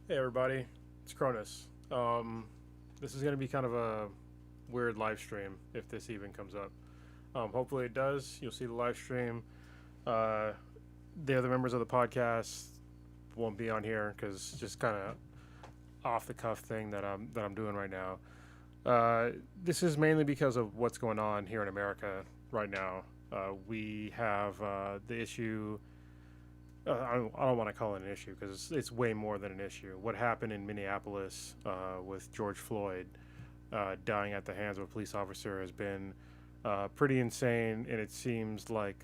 Hey everybody, it's Cronus. This is gonna be kind of a weird live stream if this even comes up. Hopefully it does. You'll see the live stream. Uh, the other members of the podcast won't be on here because it's just kind of off the cuff thing that I'm doing right now. This is mainly because of what's going on here in America right now. We have the issue. I don't want to call it an issue because it's way more than an issue. What happened in Minneapolis with George Floyd dying at the hands of a police officer has been pretty insane, and it seems like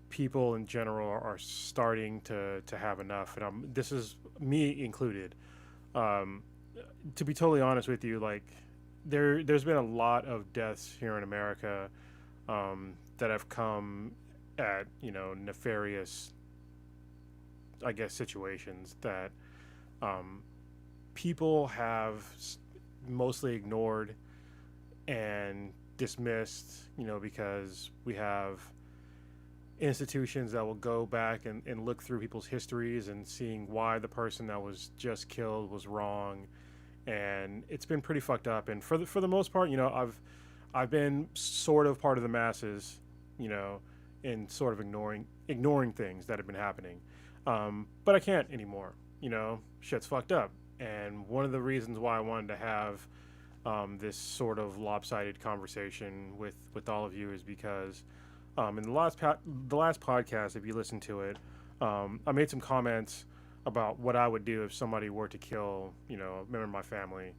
people in general are starting to have enough. And this is me included. Um, to be totally honest with you, like there's been a lot of deaths here in America that have come at nefarious, I guess, situations that um, people have mostly ignored and dismissed, because we have institutions that will go back and look through people's histories and seeing why the person that was just killed was wrong. And it's been pretty fucked up. And for the most part, I've been sort of part of the masses, you know, in sort of ignoring things that have been happening. But I can't anymore. Shit's fucked up. And one of the reasons why I wanted to have this sort of lopsided conversation with all of you is because in the last podcast, if you listen to it, I made some comments about what I would do if somebody were to kill, a member of my family,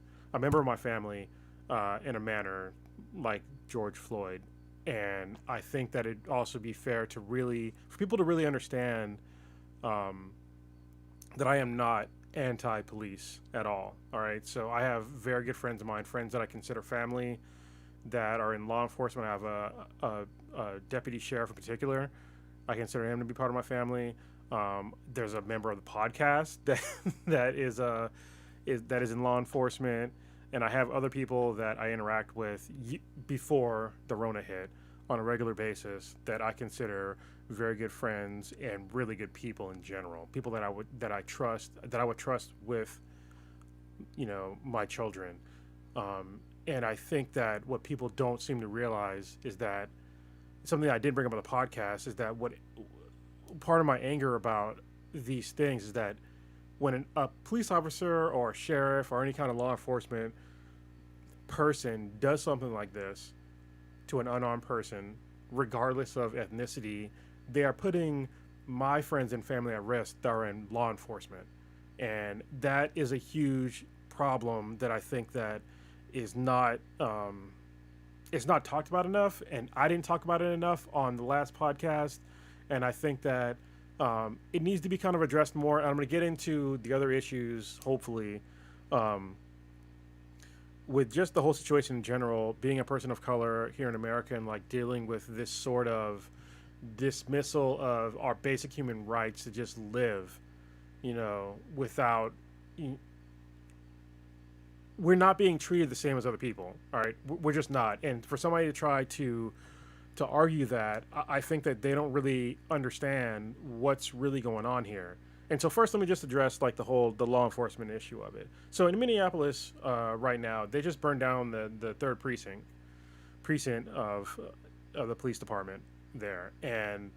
in a manner like George Floyd. And I think that it'd also be fair for people to really understand um, that I am not anti-police at all. All right, so I have very good friends of mine, friends that I consider family, that are in law enforcement. I have a deputy sheriff in particular. I consider him to be part of my family. There's a member of the podcast that that is in law enforcement, and I have other people that I interact with before the Rona hit on a regular basis that I consider very good friends and really good people in general. People that I would trust with my children. And I think that what people don't seem to realize is that something that I did bring up on the podcast is that what part of my anger about these things is that when a police officer or a sheriff or any kind of law enforcement person does something like this to an unarmed person, regardless of ethnicity, they are putting my friends and family at risk that are in law enforcement. And that is a huge problem that I think that is not it's not talked about enough, and I didn't talk about it enough on the last podcast. And I think that it needs to be kind of addressed more. And I'm going to get into the other issues, hopefully, um, with just the whole situation in general, being a person of color here in America and like dealing with this sort of dismissal of our basic human rights to just live, without we're not being treated the same as other people. All right, we're just not. And for somebody to try to argue that, I think that they don't really understand what's really going on here. And so first, let me just address like the law enforcement issue of it. So in Minneapolis, right now, they just burned down the third precinct of the police department there, and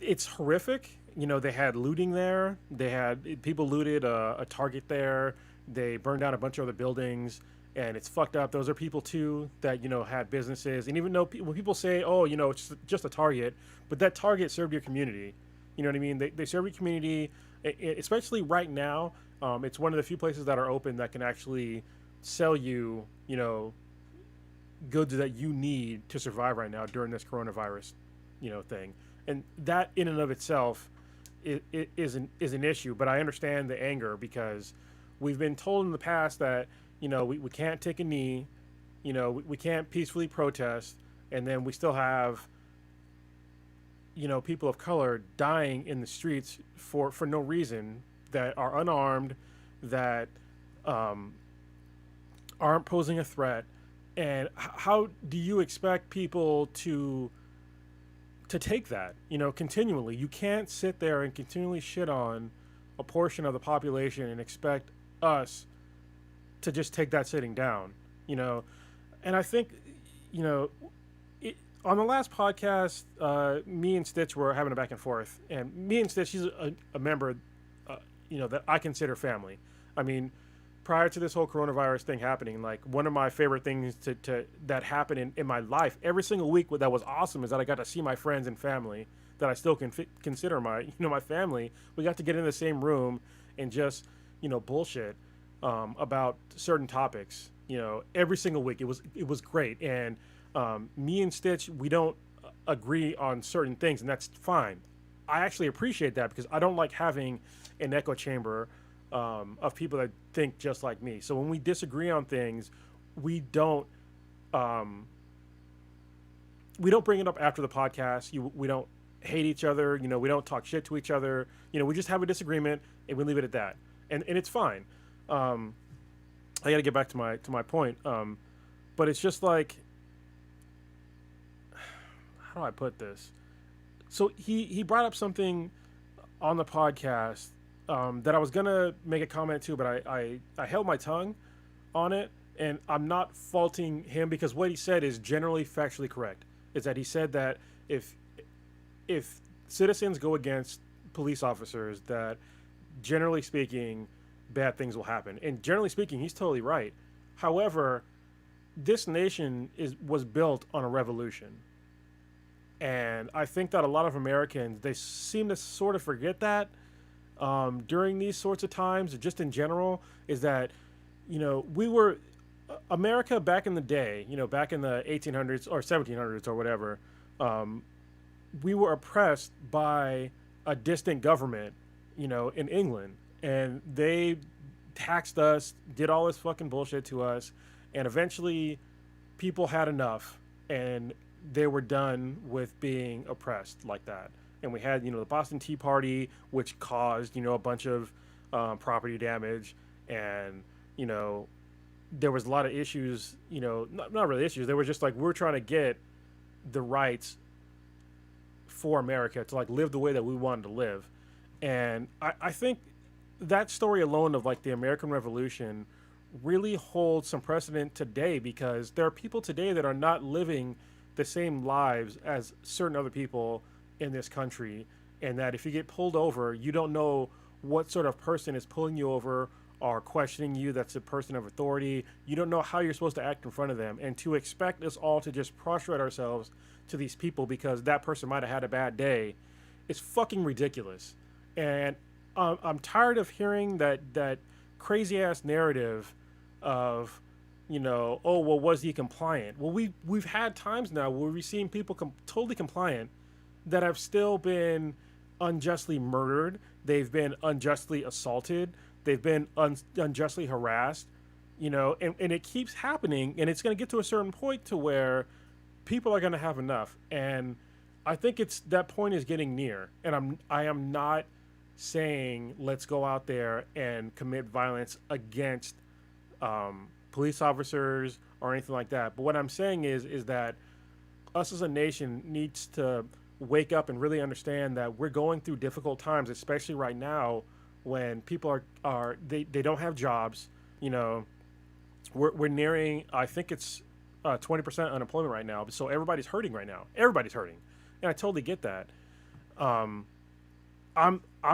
it's horrific. They had looting there. They had people looted a Target there. They burned down a bunch of other buildings, and it's fucked up. Those are people too that had businesses, and even though when people say, "Oh, it's just a Target," but that Target served your community. You know what I mean? They serve your community, especially right now. It's one of the few places that are open that can actually sell you, goods that you need to survive right now during this coronavirus, thing. And that in and of itself is an issue. But I understand the anger because we've been told in the past that we can't take a knee, we can't peacefully protest, and then we still have people of color dying in the streets for no reason, that are unarmed, that um, aren't posing a threat. And how do you expect people to take that continually? You can't sit there and continually shit on a portion of the population and expect us to just take that sitting down, you know. And I think, you know, on the last podcast, me and Stitch were having a back and forth, and me and Stitch, she's a member, that I consider family. I mean, prior to this whole coronavirus thing happening, like one of my favorite things to that happened in my life every single week that was awesome is that I got to see my friends and family that I still consider my family. We got to get in the same room and just bullshit about certain topics. Every single week it was great. And me and Stitch, we don't agree on certain things, and that's fine. I actually appreciate that because I don't like having an echo chamber of people that think just like me. So when we disagree on things, we don't bring it up after the podcast. We don't hate each other. We don't talk shit to each other. We just have a disagreement and we leave it at that. And it's fine. I got to get back to my point. But it's just like, how do I put this? So he brought up something on the podcast that I was gonna make a comment to, but I held my tongue on it, and I'm not faulting him because what he said is generally factually correct. Is that he said that if citizens go against police officers, that generally speaking, bad things will happen. And generally speaking, he's totally right. However, this nation was built on a revolution. And I think that a lot of Americans, they seem to sort of forget that during these sorts of times, just in general, is that, we were, America back in the day, back in the 1800s or 1700s or whatever, we were oppressed by a distant government, in England. And they taxed us, did all this fucking bullshit to us. And eventually people had enough and they were done with being oppressed like that. And we had, the Boston Tea Party, which caused, a bunch of property damage. And, there was a lot of issues, not really issues. They were just like, we're trying to get the rights for America to like live the way that we wanted to live. And I think that story alone of like the American Revolution really holds some precedent today, because there are people today that are not living the same lives as certain other people in this country, and that if you get pulled over, you don't know what sort of person is pulling you over or questioning you. That's a person of authority. You don't know how you're supposed to act in front of them, and to expect us all to just prostrate ourselves to these people because that person might have had a bad day is fucking ridiculous. And I'm tired of hearing that crazy ass narrative of, oh, well, was he compliant? Well, we've had times now where we've seen people totally compliant that have still been unjustly murdered. They've been unjustly assaulted. They've been unjustly harassed, and it keeps happening. And it's going to get to a certain point to where people are going to have enough. And I think that point is getting near. And I am not saying let's go out there and commit violence against police officers or anything like that. But what I'm saying is that us as a nation needs to wake up and really understand that we're going through difficult times, especially right now when people they don't have jobs. We're nearing, I think it's 20% unemployment right now. So everybody's hurting right now. Everybody's hurting. And I totally get that. I'm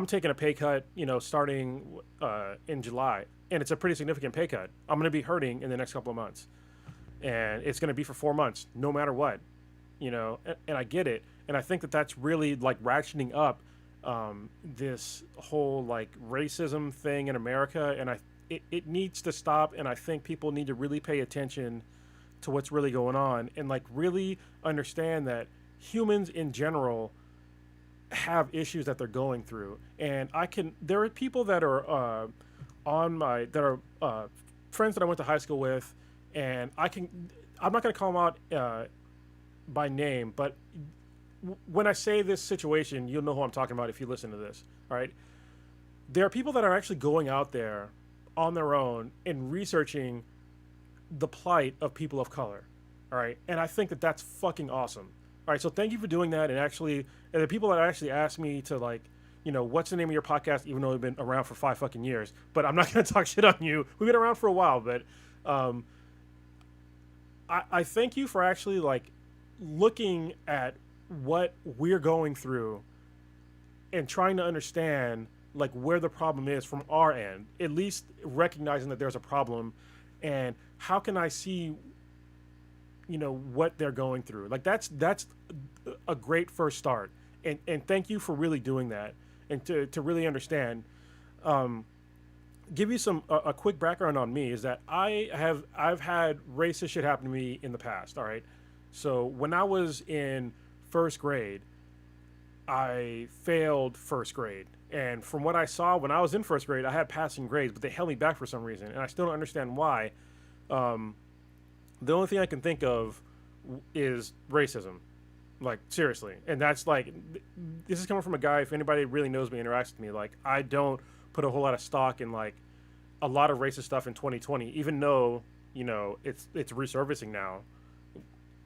taking a pay cut, starting in July, and it's a pretty significant pay cut. I'm going to be hurting in the next couple of months, and it's going to be for 4 months, no matter what, and I get it. And I think that that's really like ratcheting up this whole like racism thing in America, and it needs to stop. And I think people need to really pay attention to what's really going on and like really understand that humans in general have issues that they're going through. And there are people that are friends that I went to high school with, and I'm not going to call them out by name, but when I say this situation, you'll know who I'm talking about if you listen to this. All right. There are people that are actually going out there on their own and researching the plight of people of color. All right. And I think that that's fucking awesome. All right. So thank you for doing that. And the people that actually asked me to like what's the name of your podcast? Even though we've been around for 5 fucking years, but I'm not gonna talk shit on you. We've been around for a while, but um, I thank you for actually like looking at what we're going through and trying to understand like where the problem is from our end. At least recognizing that there's a problem, and how can I see what they're going through. Like that's a great first start, and thank you for really doing that, and to really understand. Give you a quick background on me is that I've had racist shit happen to me in the past. All right, so when I was in first grade, I failed first grade, and from what I saw when I was in first grade, I had passing grades, but they held me back for some reason, and I still don't understand why. Um, the only thing I can think of is racism. Like seriously, and that's like this is coming from a guy. If anybody really knows me, interacts with me, like I don't put a whole lot of stock in like a lot of racist stuff in 2020, even though it's resurfacing now.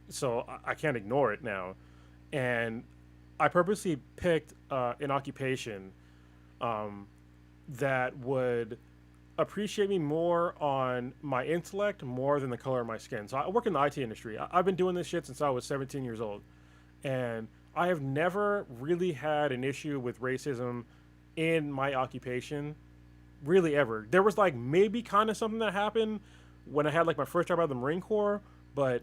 So I can't ignore it now, and I purposely picked an occupation that would appreciate me more on my intellect more than the color of my skin. So I work in the IT industry. I've been doing this shit since I was 17 years old. And I have never really had an issue with racism in my occupation, really ever. There was like maybe kind of something that happened when I had like my first job out of the Marine Corps, but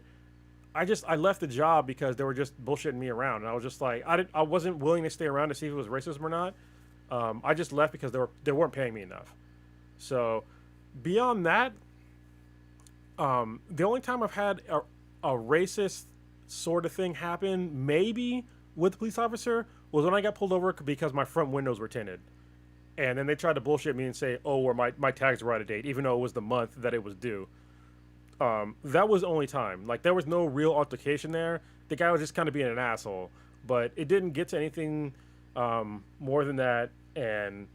I left the job because they were just bullshitting me around, and I was just like I wasn't willing to stay around to see if it was racism or not. I just left because they weren't paying me enough. So beyond that, the only time I've had a racist sort of thing happen, maybe with the police officer, was when I got pulled over because my front windows were tinted. And then they tried to bullshit me and say, oh, or my tags were out of date, even though it was the month that it was due. That was the only time. Like, there was no real altercation there. The guy was just kind of being an asshole. But it didn't get to anything more than that. And,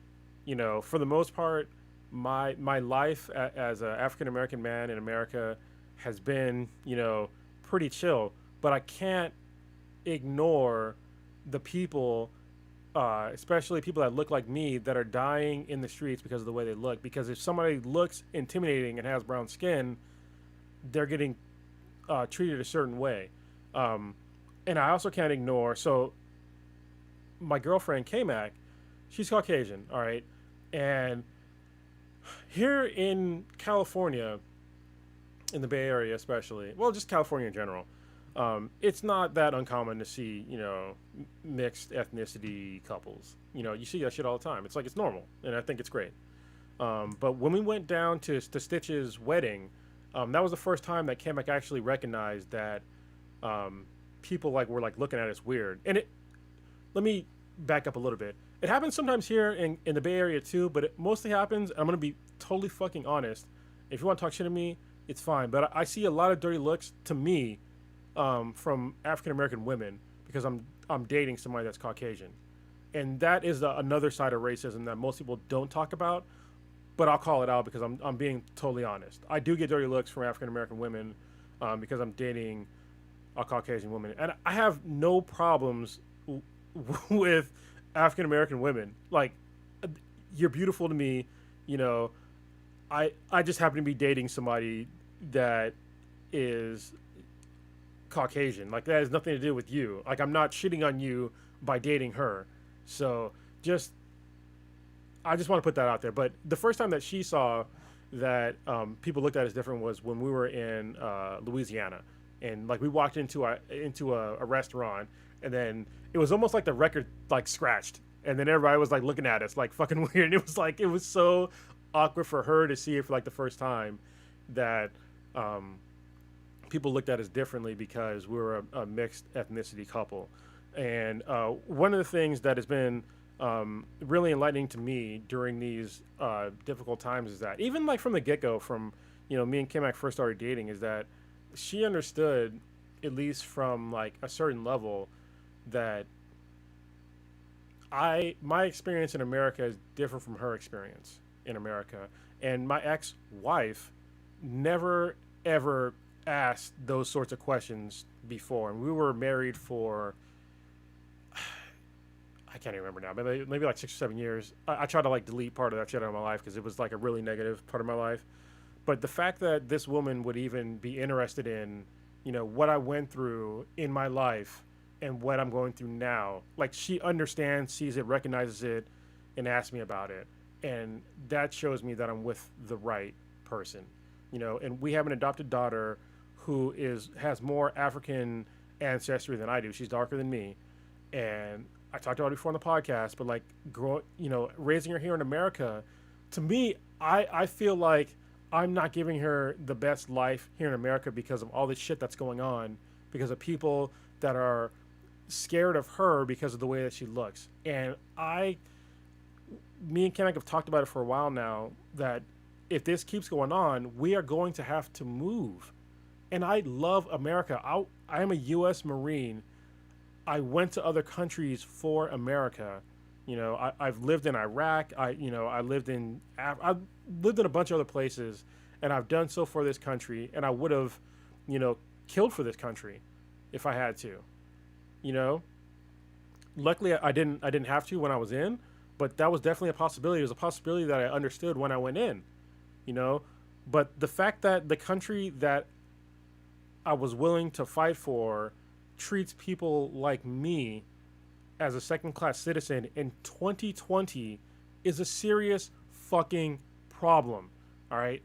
for the most part, my life as an African-American man in America has been, pretty chill. But I can't ignore the people, especially people that look like me, that are dying in the streets because of the way they look. Because if somebody looks intimidating and has brown skin, they're getting treated a certain way. And I also can't ignore, so my girlfriend, K-Mac, she's Caucasian, all right? And here in California, in the Bay Area especially, well, just California in general, it's not that uncommon to see, mixed ethnicity couples. You see that shit all the time. It's like it's normal, and I think it's great. But when we went down to Stitch's wedding, that was the first time that Kamek actually recognized that people were looking at us weird. And let me back up a little bit. It happens sometimes here in the Bay Area too, but it mostly happens. I'm gonna be totally fucking honest. If you want to talk shit to me, it's fine. But I see a lot of dirty looks to me from African American women because I'm dating somebody that's Caucasian, and that is another side of racism that most people don't talk about. But I'll call it out because I'm being totally honest. I do get dirty looks from African American women because I'm dating a Caucasian woman, and I have no problems with African American women. Like, you're beautiful to me, I just happen to be dating somebody that is Caucasian. Like, that has nothing to do with you. Like, I'm not shitting on you by dating her. So I just want to put that out there. But the first time that she saw that people looked at us different was when we were in Louisiana, and we walked into a restaurant, and then it was almost like the record scratched, and then everybody was looking at us fucking weird. And it was so awkward for her to see it for the first time that people looked at us differently because we were a mixed ethnicity couple. And one of the things that has been really enlightening to me during these difficult times is that even from the get-go, from me and Kimak first started dating, is that she understood, at least from a certain level, that my experience in America is different from her experience in America. And my ex-wife never ever asked those sorts of questions before, and we were married for I can't even remember now, maybe like 6 or 7 years. I tried to like delete part of that shit out of my life because it was like a really negative part of my life. But the fact that this woman would even be interested in, what I went through in my life and what I'm going through now, like she understands, sees it, recognizes it, and asks me about it. And that shows me that I'm with the right person, and we have an adopted daughter who has more African ancestry than I do. She's darker than me. And I talked about it before on the podcast, but like raising her here in America, to me, I feel like I'm not giving her the best life here in America because of all this shit that's going on, because of people that are scared of her because of the way that she looks. And me and Kennick have talked about it for a while now, that if this keeps going on, we are going to have to move. And I love America. I am a U.S. Marine. I went to other countries for America. I've lived in Iraq. I lived in a bunch of other places, and I've done so for this country. And I would have, killed for this country if I had to. Luckily I didn't have to when I was in, but that was definitely a possibility. It was a possibility that I understood when I went in. But the fact that the country that I was willing to fight for treats people like me as a second-class citizen in 2020 is a serious fucking problem. All right.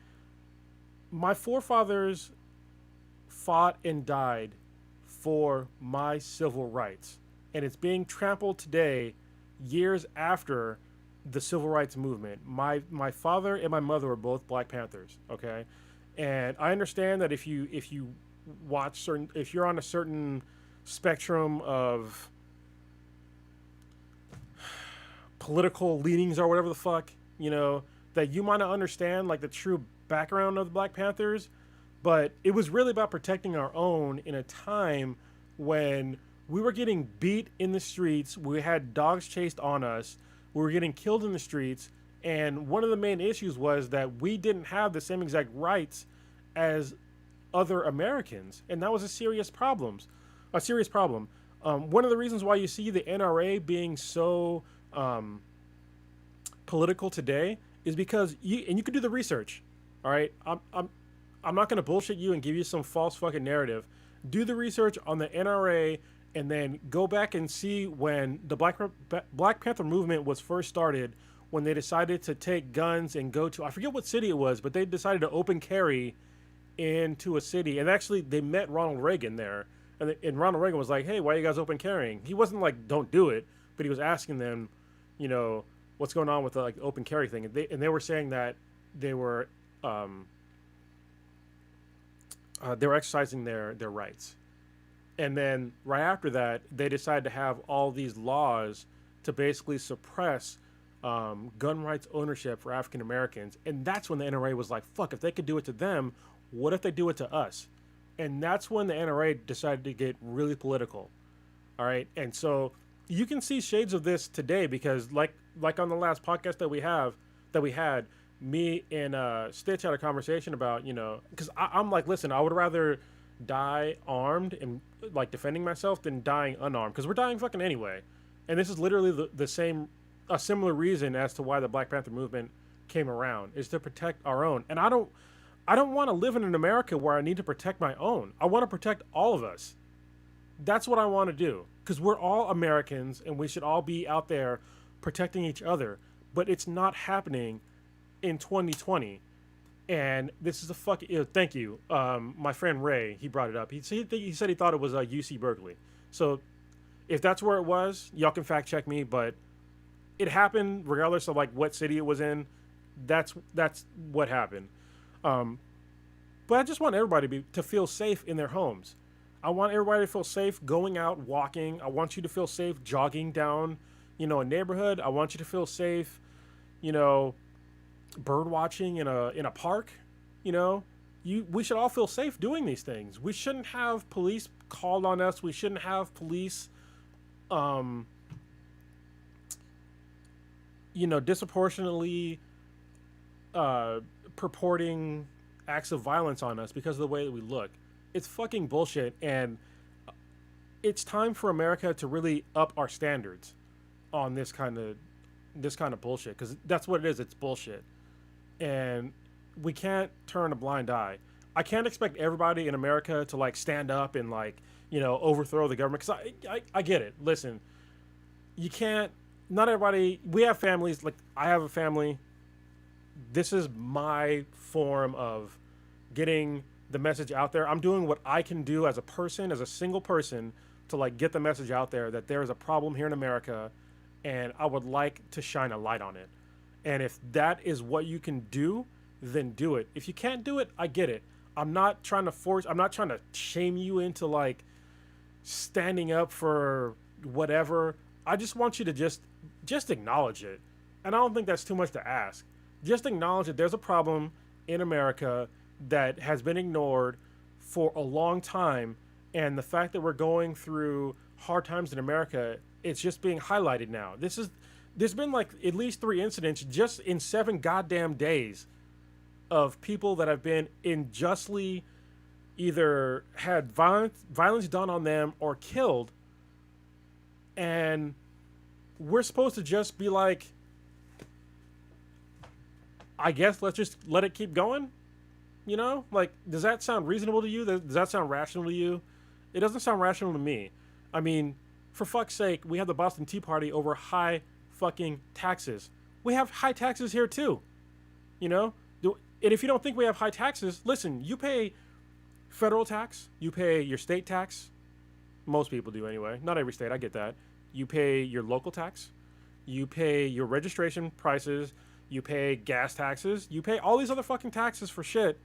My forefathers fought and died for my civil rights, and it's being trampled today, years after the civil rights movement. My father and my mother were both Black Panthers. Okay. And I understand that if you if you're on a certain spectrum of political leanings or whatever the fuck, that you might not understand like the true background of the Black Panthers, but it was really about protecting our own in a time when we were getting beat in the streets, we had dogs chased on us, we were getting killed in the streets, and one of the main issues was that we didn't have the same exact rights as other Americans, and that was a serious problem. One of the reasons why you see the NRA being so political today is because you can do the research. All right, I'm not gonna bullshit you and give you some false fucking narrative. Do the research on the NRA and then go back and see when the Black Panther movement was first started, when they decided to take guns and go to, I forget what city it was, but they decided to open carry into a city. And actually they met Ronald Reagan there, and Ronald Reagan was like, hey, why are you guys open carrying? He wasn't like, don't do it, but he was asking them, what's going on with the like open carry thing. And they were saying that they were exercising their rights. And then right after that, they decided to have all these laws to basically suppress gun rights ownership for African Americans. And that's when the NRA was like, fuck, if they could do it to them, what if they do it to us? And that's when the NRA decided to get really political. All right. And so you can see shades of this today, because like on the last podcast that we had, me and Stitch had a conversation about, because I'm like, listen, I would rather die armed and like defending myself than dying unarmed, because we're dying fucking anyway. And this is literally a similar reason as to why the Black Panther movement came around, is to protect our own. And I don't want to live in an America where I need to protect my own. I want to protect all of us. That's what I want to do, because we're all Americans and we should all be out there protecting each other. But it's not happening in 2020. And this is a fucking thank you. My friend Ray, he brought it up. He said he thought it was UC Berkeley. So if that's where it was, y'all can fact check me, but it happened regardless of like what city it was in. That's what happened. But I just want everybody to feel safe in their homes. I want everybody to feel safe going out walking. I want you to feel safe jogging down, a neighborhood. I want you to feel safe, bird watching in a park. We should all feel safe doing these things. We shouldn't have police called on us. We shouldn't have police disproportionately purporting acts of violence on us because of the way that we look. It's fucking bullshit, and it's time for America to really up our standards. on this kind of bullshit, because that's what it is. It's bullshit, and we can't turn a blind eye. I can't expect everybody in America to like stand up and like overthrow the government, because I get it. Listen, you can't. Not everybody. We have families. Like I have a family. This is my form of getting the message out there. I'm doing what I can do as a person, as a single person, to like get the message out there that there is a problem here in America, and I would like to shine a light on it. And if that is what you can do, then do it. If you can't do it, I get it. I'm not trying to shame you into like standing up for whatever. I just want you to just acknowledge it. And I don't think that's too much to ask. Just acknowledge that there's a problem in America that has been ignored for a long time, and the fact that we're going through hard times in America, it's just being highlighted now. There's been like at least 3 incidents just in 7 goddamn days of people that have been unjustly either had violence done on them or killed, and we're supposed to just be like, I guess let's just let it keep going. Like, does that sound reasonable to you? Does that sound rational to you? It doesn't sound rational to me. I mean, for fuck's sake, we have the Boston Tea Party over high fucking taxes. We have high taxes here too. And if you don't think we have high taxes, listen, you pay federal tax, you pay your state tax. Most people do anyway. Not every state, I get that. You pay your local tax. You pay your registration prices. You pay gas taxes. You pay all these other fucking taxes for shit.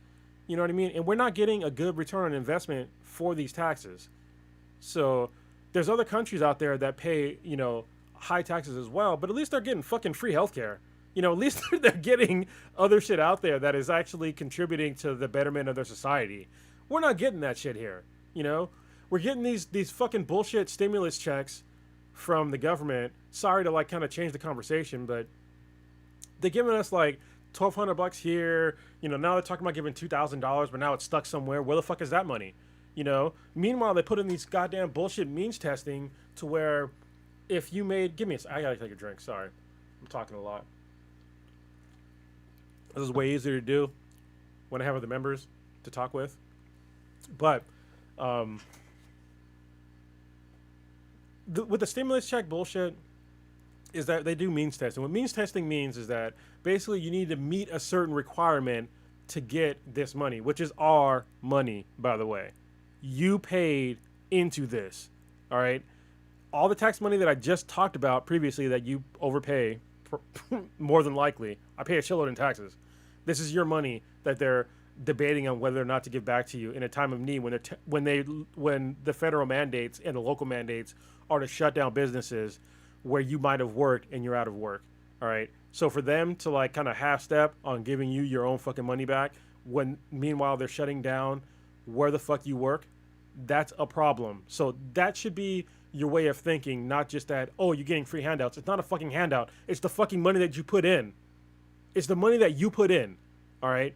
You know what I mean? And we're not getting a good return on investment for these taxes. So there's other countries out there that pay, high taxes as well, but at least they're getting fucking free healthcare. At least they're getting other shit out there that is actually contributing to the betterment of their society. We're not getting that shit here. We're getting these fucking bullshit stimulus checks from the government. Sorry to like kind of change the conversation, but they're giving us like $1,200 here. Now they're talking about giving $2,000, but now it's stuck somewhere. Where the fuck is that money? Meanwhile, they put in these goddamn bullshit means testing to where if you made, I gotta take a drink. Sorry, I'm talking a lot. This is way easier to do when I have other members to talk with. But with the stimulus check bullshit is that they do means testing. What means testing means is that basically you need to meet a certain requirement to get this money, which is our money, by the way. You paid into this, all right? All the tax money that I just talked about previously that you overpay, more than likely, I pay a shitload in taxes. This is your money that they're debating on whether or not to give back to you in a time of need, when the federal mandates and the local mandates are to shut down businesses where you might have worked and you're out of work. All right. So for them to like kind of half step on giving you your own fucking money back when meanwhile they're shutting down where the fuck you work, that's a problem. So that should be your way of thinking, not just that, oh, you're getting free handouts. It's not a fucking handout. It's the fucking money that you put in. It's the money that you put in. All right.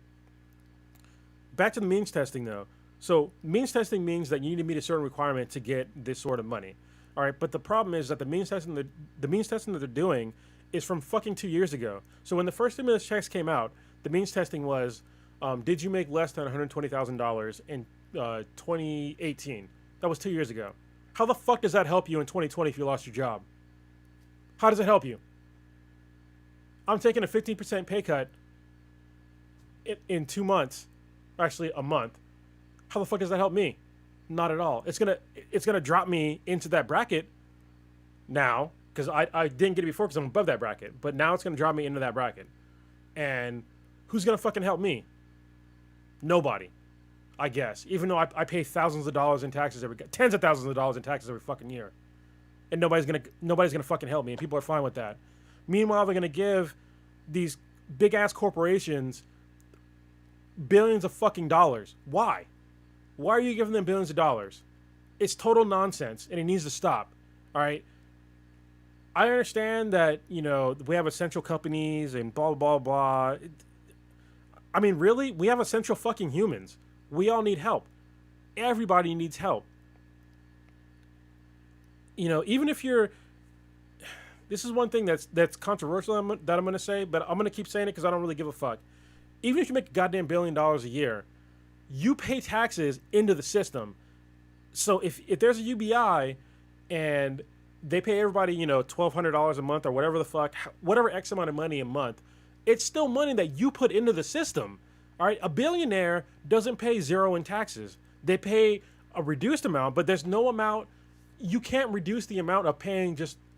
Back to the means testing though. So means testing means that you need to meet a certain requirement to get this sort of money. All right, but the problem is that the means testing that they're doing is from fucking 2 years ago. So when the first stimulus checks came out, the means testing was, did you make less than $120,000 in 2018? That was 2 years ago. How the fuck does that help you in 2020 if you lost your job? How does it help you? I'm taking a 15% pay cut in 2 months, actually a month. How the fuck does that help me? Not at all. It's gonna drop me into that bracket now, because I didn't get it before because I'm above that bracket, but now it's gonna drop me into that bracket. And who's gonna fucking help me? Nobody, I guess. Even though I pay thousands of dollars in taxes tens of thousands of dollars in taxes every fucking year, and nobody's gonna fucking help me, and people are fine with that. Meanwhile, they're gonna give these big ass corporations billions of fucking dollars. Why? Why are you giving them billions of dollars? It's total nonsense, and it needs to stop. All right. I understand that, we have essential companies and blah, blah, blah. I mean, really? We have essential fucking humans. We all need help. Everybody needs help. Even if you're... this is one thing that's controversial that I'm going to say, but I'm going to keep saying it because I don't really give a fuck. Even if you make a goddamn $1 billion a year, you pay taxes into the system. So if there's a UBI and they pay everybody, $1,200 a month or whatever the fuck, whatever X amount of money a month, it's still money that you put into the system. All right, a billionaire doesn't pay zero in taxes. They pay a reduced amount, but there's no amount. You can't reduce the amount of paying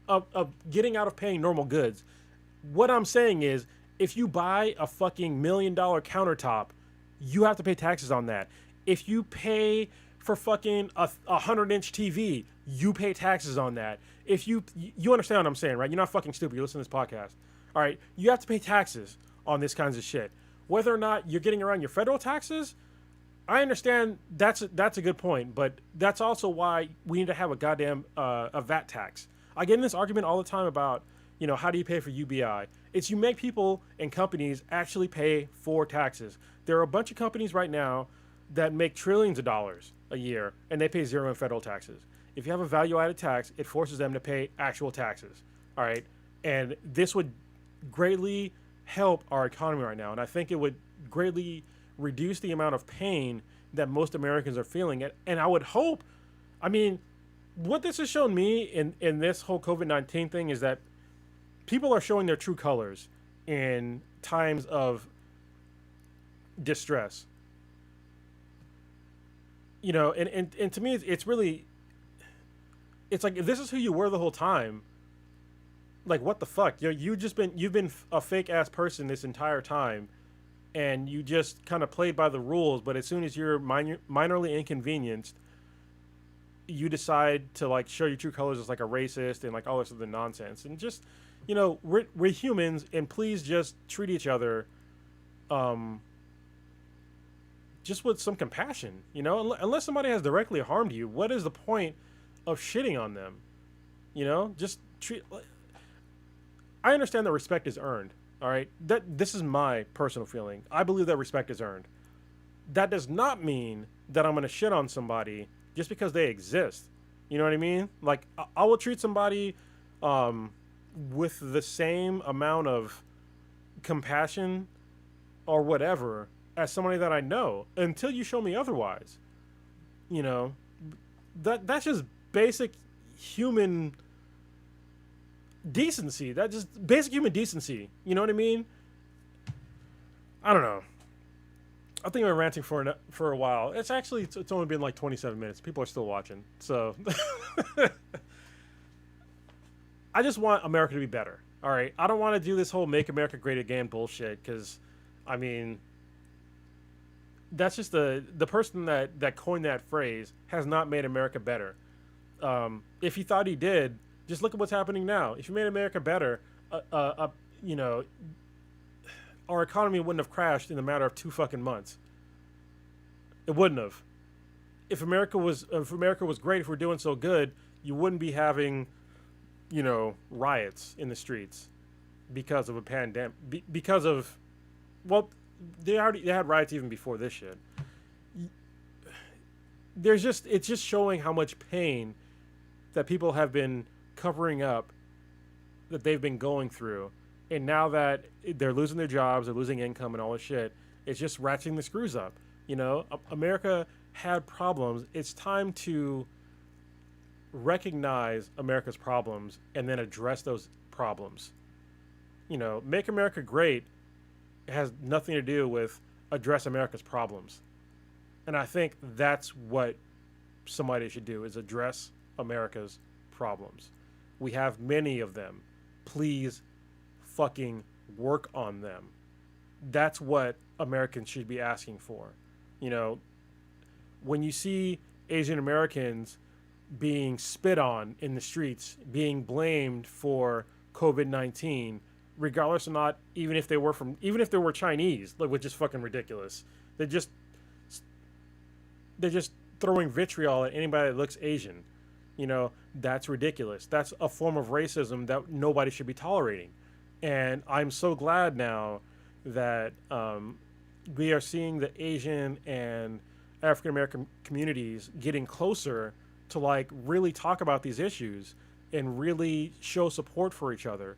of getting out of paying normal goods. What I'm saying is, if you buy a fucking $1 million countertop, you have to pay taxes on that. If you pay for fucking a 100-inch TV, you pay taxes on that. If you understand what I'm saying, right? You're not fucking stupid. You listen to this podcast. All right, you have to pay taxes on this kinds of shit. Whether or not you're getting around your federal taxes, I understand that's a good point, but that's also why we need to have a goddamn a VAT tax. I get in this argument all the time about, how do you pay for UBI? It's you make people and companies actually pay for taxes. There are a bunch of companies right now that make trillions of dollars a year, and they pay zero in federal taxes. If you have a value-added tax, it forces them to pay actual taxes. All right, and this would greatly help our economy right now, and I think it would greatly reduce the amount of pain that most Americans are feeling. And I would hope, what this has shown me in this whole COVID-19 thing is that people are showing their true colors in times of distress. And to me, it's really, it's like, if this is who you were the whole time, like, what the fuck? You've been a fake ass person this entire time, and you just kind of played by the rules. But as soon as you're minorly inconvenienced, you decide to like show your true colors as like a racist and like all this other nonsense. And just, we're humans, and please just treat each other, just with some compassion. Unless somebody has directly harmed you, what is the point of shitting on them? Just treat. I understand that respect is earned. All right, this is my personal feeling. I believe that respect is earned. That does not mean that I'm gonna shit on somebody just because they exist. You know what I mean? Like, I will treat somebody with the same amount of compassion or whatever as somebody that I know until you show me otherwise. That's just basic human decency. That's just basic human decency. You know what I mean? I don't know. I think I've been ranting for a while. It's only been like 27 minutes. People are still watching. So I just want America to be better. All right. I don't want to do this whole "Make America Great Again" bullshit, because that's just the person that coined that phrase has not made America better. If he thought he did, just look at what's happening now. If you made America better, our economy wouldn't have crashed in a matter of 2 fucking months. It wouldn't have. If America was great, if we're doing so good, you wouldn't be having, riots in the streets because of a pandemic. Because of, well, they had riots even before this shit. It's just showing how much pain that people have been covering up, that they've been going through, and now that they're losing their jobs, they're losing income and all this shit, it's just ratcheting the screws up. America had problems. It's time to recognize America's problems and then address those problems. Make America great has nothing to do with address America's problems. And I think that's what somebody should do, is address America's problems. We have many of them. Please fucking work on them. That's what Americans should be asking for. When you see Asian Americans being spit on in the streets, being blamed for COVID-19, regardless or not, even if they were Chinese, which is fucking ridiculous. They're just throwing vitriol at anybody that looks Asian. That's ridiculous. That's a form of racism that nobody should be tolerating. And I'm so glad now that we are seeing the Asian and African American communities getting closer to like really talk about these issues and really show support for each other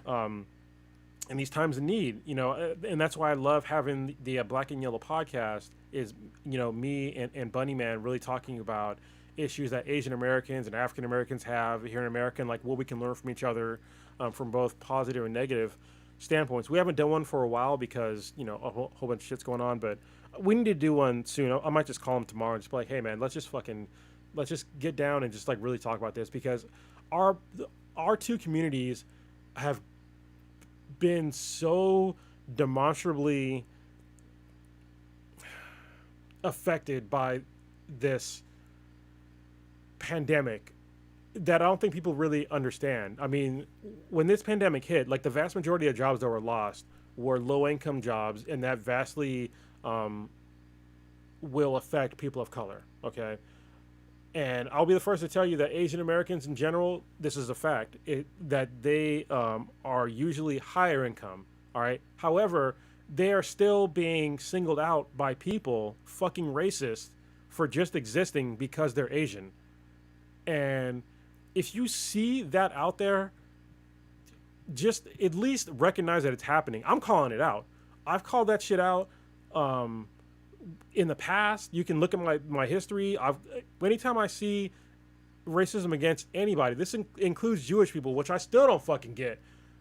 in these times of need. And that's why I love having the Black and Yellow podcast. Is me and Bunny Man really talking about issues that Asian Americans and African Americans have here in America, and like what we can learn from each other, from both positive and negative standpoints. We haven't done one for a while because a whole bunch of shit's going on, but we need to do one soon. I might just call him tomorrow and just be like, hey man, let's just get down and just like really talk about this, because our two communities have been so demonstrably affected by this pandemic that I don't think people really understand. I mean, when this pandemic hit, like the vast majority of jobs that were lost were low income jobs, and that vastly will affect people of color. Okay. And I'll be the first to tell you that Asian Americans in general, this is a fact, that they are usually higher income. All right. However, they are still being singled out by people, fucking racist, for just existing because they're Asian. And if you see that out there, just at least recognize that it's happening. I'm calling it out. I've called that shit out in the past. You can look at my history. Anytime I see racism against anybody, this includes Jewish people, which I still don't fucking get,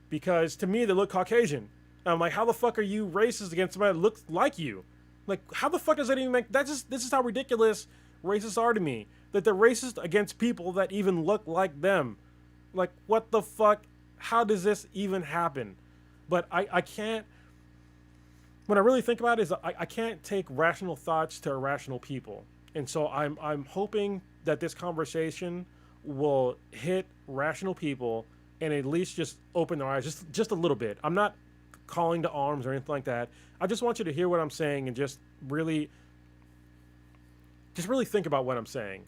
because to me they look Caucasian. And I'm like, how the fuck are you racist against somebody that looks like you? Like, how the fuck does that even make? This is how ridiculous racists are to me. That they're racist against people that even look like them. Like, what the fuck? How does this even happen? But I can't. When I really think about it, is I can't take rational thoughts to irrational people. And so I'm hoping that this conversation will hit rational people and at least just open their eyes just a little bit. I'm not calling to arms or anything like that. I just want you to hear what I'm saying and just really think about what I'm saying.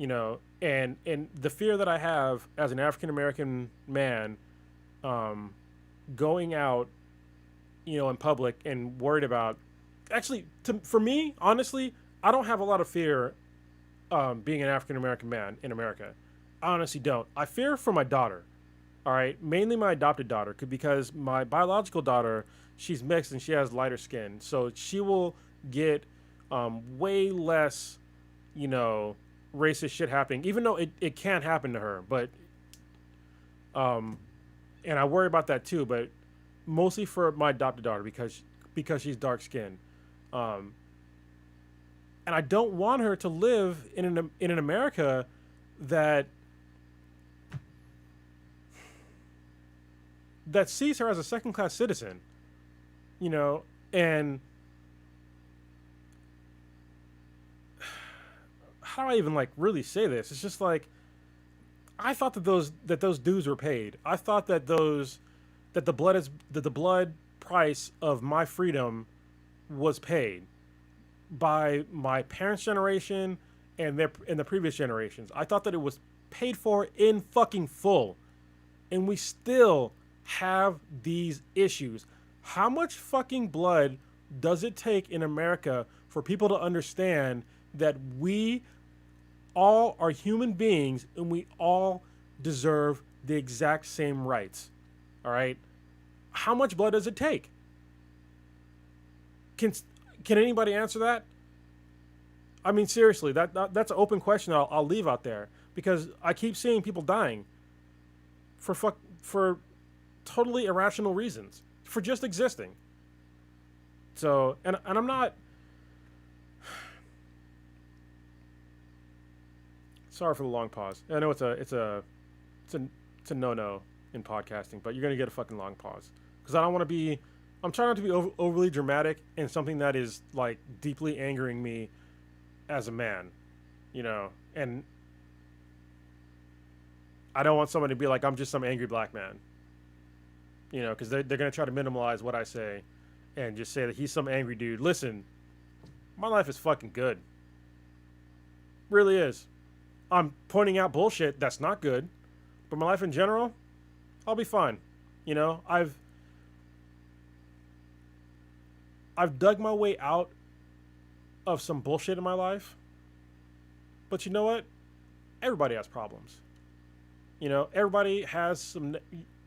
And the fear that I have as an African American man, going out, in public and worried about, actually, for me, honestly, I don't have a lot of fear, being an African American man in America. I honestly don't. I fear for my daughter. All right, mainly my adopted daughter, because my biological daughter, she's mixed and she has lighter skin, so she will get way less, racist shit happening, even though it can happen to her. But and I worry about that too, but mostly for my adopted daughter because she's dark skinned, and I don't want her to live in an America that sees her as a second class citizen, and how do I even like really say this? It's just like, I thought that those dues were paid. I thought that the blood price of my freedom was paid by my parents' generation and the previous generations. I thought that it was paid for in fucking full, and we still have these issues. How much fucking blood does it take in America for people to understand that we all are human beings and we all deserve the exact same rights? All right. How much blood does it take? Can anybody answer that? I mean, seriously, that's an open question I'll leave out there, because I keep seeing people dying for totally irrational reasons, for just existing. So, and I'm not. Sorry for the long pause. I know it's a no-no in podcasting, but you're gonna get a fucking long pause, because I don't want to be. I'm trying not to be overly dramatic in something that is like deeply angering me as a man, and I don't want somebody to be like, I'm just some angry black man, because they're gonna try to minimize what I say and just say that he's some angry dude. Listen, my life is fucking good. Really is. I'm pointing out bullshit that's not good, but my life in general, I'll be fine. I've dug my way out of some bullshit in my life, but you know what? Everybody has problems. Everybody has some.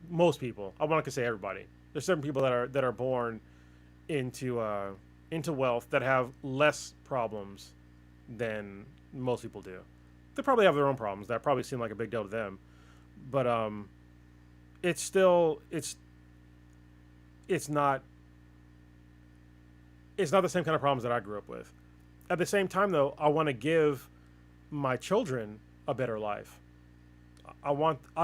Most people. I'm not gonna say everybody. There's certain people that are born into wealth that have less problems than most people do. They probably have their own problems that probably seem like a big deal to them, but it's still it's not it's not the same kind of problems that I grew up with. At the same time, though, I want to give my children a better life. I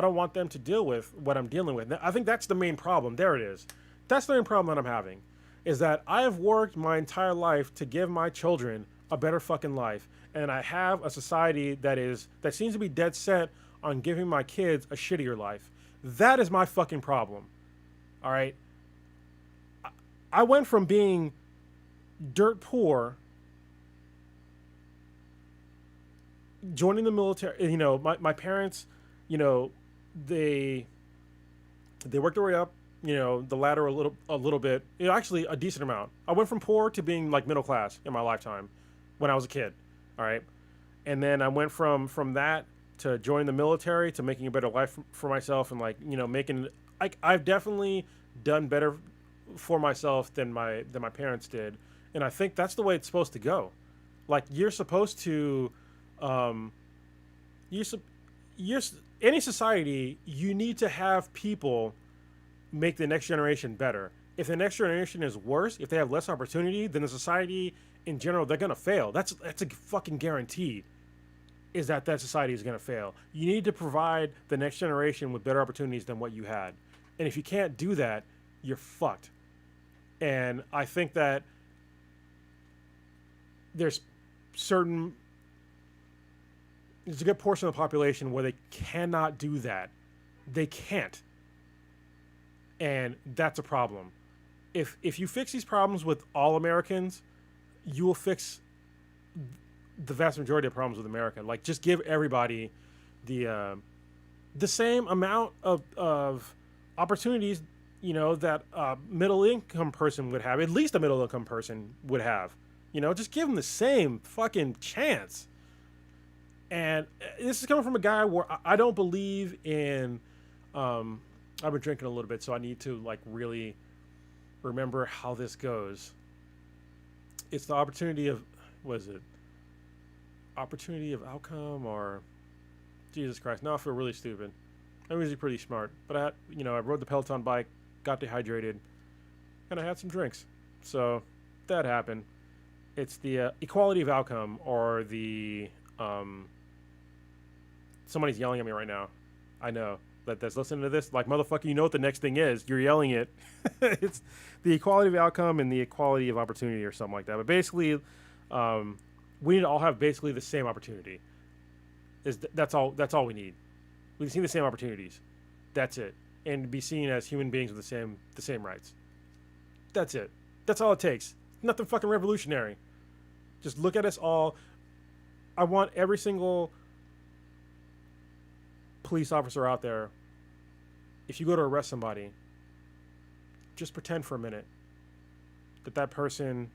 don't want them to deal with what I'm dealing with. I think that's the main problem. There it is. That's the main problem that I'm having, is that I have worked my entire life to give my children a better fucking life, and I have a society that seems to be dead set on giving my kids a shittier life. That is my fucking problem. All right. I went from being dirt poor, joining the military. My parents, you know, they worked their way up, the ladder a little bit. Actually a decent amount. I went from poor to being like middle class in my lifetime when I was a kid. All right. And then I went from that to joining the military to making a better life for myself, and making I've definitely done better for myself than my parents did. And I think that's the way it's supposed to go. Like, you're supposed to any society, you need to have people make the next generation better. If the next generation is worse, if they have less opportunity, then the society in general, they're gonna fail. That's a fucking guarantee. Is that society is gonna fail. You need to provide the next generation with better opportunities than what you had. And if you can't do that, you're fucked. And I think that there's a good portion of the population where they cannot do that. They can't. And that's a problem. If you fix these problems with all Americans, you will fix the vast majority of problems with America. Like, just give everybody the same amount of opportunities, that a middle income person would have. At least a middle income person would have. Just give them the same fucking chance. And this is coming from a guy where I don't believe in. I've been drinking a little bit, so I need to really remember how this goes. It's the opportunity of, what is it? Opportunity of outcome, or Jesus Christ? Now I feel really stupid. I'm usually pretty smart, but I rode the Peloton bike, got dehydrated, and I had some drinks. So that happened. It's the equality of outcome, or the somebody's yelling at me right now. I know that's listening to this. Like, motherfucker, you know what the next thing is. You're yelling it. It's the equality of outcome and the equality of opportunity, or something like that. But basically, we need to all have basically the same opportunity. That's all we need. We just need the same opportunities. That's it. And be seen as human beings with the same rights. That's it. That's all it takes. Nothing fucking revolutionary. Just look at us all. I want every single police officer out there, if you go to arrest somebody, just pretend for a minute that person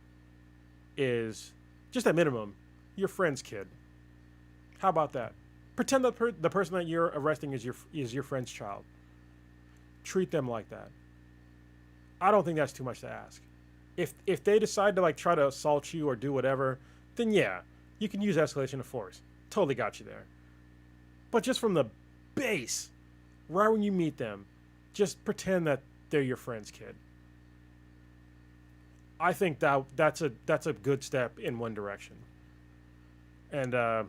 is, just at minimum, your friend's kid. How about that? Pretend that the person that you're arresting is your friend's child. Treat them like that. I don't think that's too much to ask. If they decide to try to assault you or do whatever, then yeah, you can use escalation of force. Totally got you there. But just from the base, right when you meet them, just pretend that they're your friend's kid. I think that's a good step in one direction. And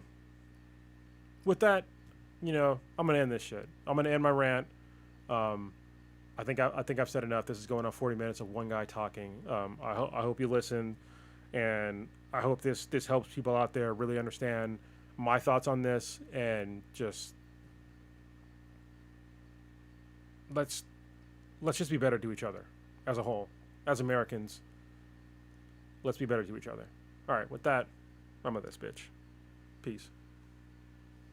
with that, I'm gonna end this shit. I'm gonna end my rant. I think I've said enough. This is going on 40 minutes of one guy talking. I hope you listen, and I hope this helps people out there really understand my thoughts on this, and just let's just be better to each other as a whole, as Americans. Let's be better to each other. All right, with that, I'm with this bitch. Peace.